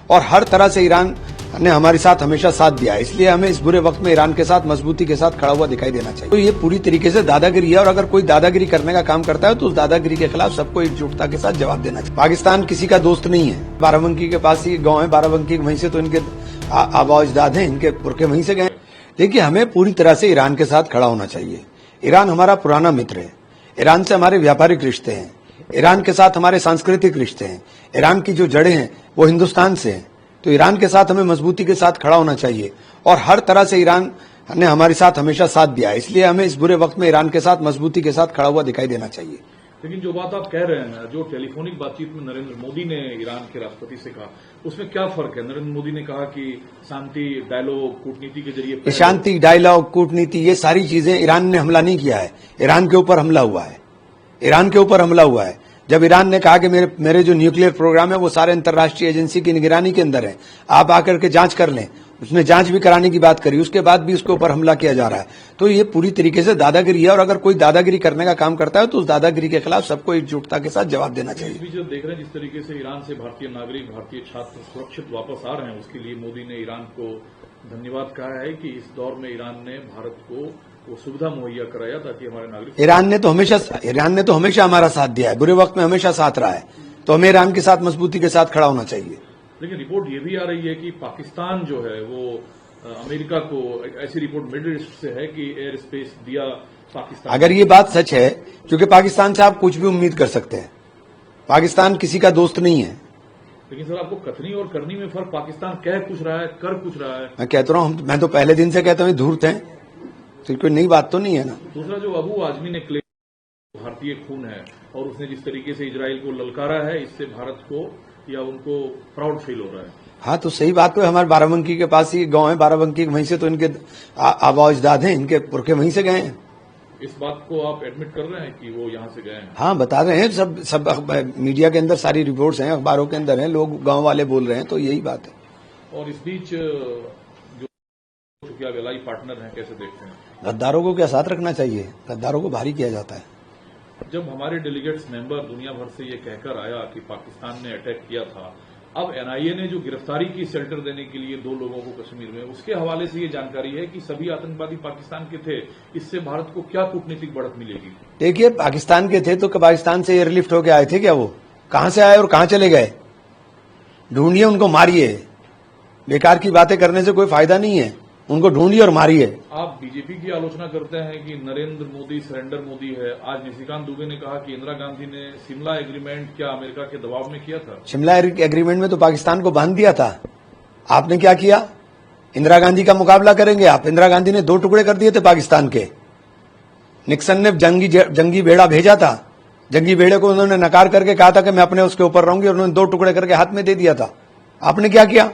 और हर तरह से ईरान ने हमारे साथ हमेशा साथ दिया है। इसलिए हमें इस बुरे वक्त में ईरान के साथ मजबूती के साथ खड़ा हुआ दिखाई देना चाहिए। तो ये पूरी तरीके से दादागिरी है और अगर कोई दादागिरी करने का काम करता है तो उस दादागिरी के खिलाफ सबको एकजुटता के साथ जवाब देना चाहिए। पाकिस्तान किसी का दोस्त नहीं है। बाराबंकी के पास ही गांव है, बाराबंकी वहीं से तो इनके आबा अजदाद हैं, इनके पुरखे वहीं से गए। देखिए, हमें पूरी तरह से ईरान के साथ खड़ा होना चाहिए। ईरान हमारा पुराना मित्र है। ईरान से हमारे व्यापारिक रिश्ते हैं, ईरान के साथ हमारे सांस्कृतिक रिश्ते हैं। ईरान की जो जड़ें हैं वो हिंदुस्तान से हैं। तो ईरान के साथ हमें मजबूती के साथ खड़ा होना चाहिए और हर तरह से ईरान ने हमारे साथ हमेशा साथ दिया है। इसलिए हमें इस बुरे वक्त में ईरान के साथ मजबूती के साथ खड़ा हुआ दिखाई देना चाहिए। लेकिन जो बात आप कह रहे हैं, जो टेलीफोनिक बातचीत में नरेंद्र मोदी ने ईरान के राष्ट्रपति से कहा, उसमें क्या फर्क है? नरेंद्र मोदी ने कहा कि शांति, डायलॉग, कूटनीति के जरिए शांति, डायलॉग, कूटनीति, ये सारी चीजें ईरान ने हमला नहीं किया है। ईरान के ऊपर हमला हुआ है। ईरान के ऊपर हमला हुआ है। जब ईरान ने कहा कि मेरे जो न्यूक्लियर प्रोग्राम है वो सारे अंतर्राष्ट्रीय एजेंसी की निगरानी के अंदर है, आप आकर के जांच कर लें, उसने जांच भी कराने की बात करी, उसके बाद भी उसके ऊपर हमला किया जा रहा है। तो ये पूरी तरीके से दादागिरी है और अगर कोई दादागिरी करने का काम करता है तो उस दादागिरी के खिलाफ सबको एकजुटता के साथ जवाब देना चाहिए। इस बीच जब देख रहे हैं जिस तरीके से ईरान से भारतीय नागरिक, भारतीय छात्र सुरक्षित वापस आ रहे हैं, उसके लिए मोदी ने ईरान को धन्यवाद कहा है कि इस दौर में ईरान ने भारत को वो सुविधा मुहैया कराया ताकि हमारे नागरिक। ईरान ने तो हमेशा हमारा साथ दिया है, बुरे वक्त में हमेशा साथ रहा है। तो हमें ईरान के साथ मजबूती के साथ खड़ा होना चाहिए। लेकिन रिपोर्ट ये भी आ रही है कि पाकिस्तान जो है वो अमेरिका को, ऐसी रिपोर्ट मिडिल ईस्ट से है कि एयर स्पेस दिया पाकिस्तान। अगर ये बात सच है, क्योंकि पाकिस्तान से आप कुछ भी उम्मीद कर सकते हैं, पाकिस्तान किसी का दोस्त नहीं है। लेकिन सर, आपको कथनी और करनी में फर्क, पाकिस्तान कह कुछ रहा है, कर कुछ रहा है। मैं कहता हूँ, मैं तो पहले दिन से कहता हूँ धूर्त हैं, तो कोई नई बात तो नहीं है ना। दूसरा, जो अबू आजमी ने क्लेम भारतीय खून है और उसने जिस तरीके से इजराइल को ललकारा है, इससे भारत को या उनको प्राउड फील हो रहा है। हाँ, तो सही बात तो है। हमारे बाराबंकी के पास ही गांव है, बाराबंकी वहीं से तो इनके आबा अजदाद हैं, इनके पुरखे वहीं से गए हैं। इस बात को आप एडमिट कर रहे हैं कि वो यहाँ से गए हैं? हाँ, बता रहे हैं। सब मीडिया के अंदर सारी रिपोर्ट्स हैं, अखबारों के अंदर हैं, लोग गांव वाले बोल रहे हैं, तो यही बात है। और इस बीच जो वेलाई पार्टनर हैं, कैसे देखते हैं? गद्दारों को क्या साथ रखना चाहिए? गद्दारों को भारी किया जाता है। जब हमारे डेलीगेट्स मेंबर दुनिया भर से ये कहकर आया कि पाकिस्तान ने अटैक किया था, अब एनआईए ने जो गिरफ्तारी की शेल्टर देने के लिए 2 लोगों को कश्मीर में, उसके हवाले से ये जानकारी है कि सभी आतंकवादी पाकिस्तान के थे। इससे भारत को क्या कूटनीतिक बढ़त मिलेगी? देखिए, पाकिस्तान के थे तो पाकिस्तान से एयरलिफ्ट होकर आए थे क्या? वो कहां से आए और कहां चले गए? ढूंढिए, उनको मारिए। बेकार की बातें करने से कोई फायदा नहीं है। उनको ढूंढिए और मारिए। आप बीजेपी की आलोचना करते हैं कि नरेंद्र मोदी सरेंडर मोदी है। आज निशिकांत दुबे ने कहा कि इंदिरा गांधी ने शिमला एग्रीमेंट क्या अमेरिका के दबाव में किया था? शिमला एग्रीमेंट में तो पाकिस्तान को बांध दिया था। आपने क्या किया? इंदिरा गांधी का मुकाबला करेंगे आप? इंदिरा गांधी ने 2 टुकड़े कर दिए थे पाकिस्तान के। निक्सन ने जंगी बेड़ा भेजा था। जंगी बेड़े को उन्होंने नकार करके कहा था कि मैं अपने उसके ऊपर रहूंगी, और उन्होंने 2 टुकड़े करके हाथ में दे दिया था। आपने क्या किया?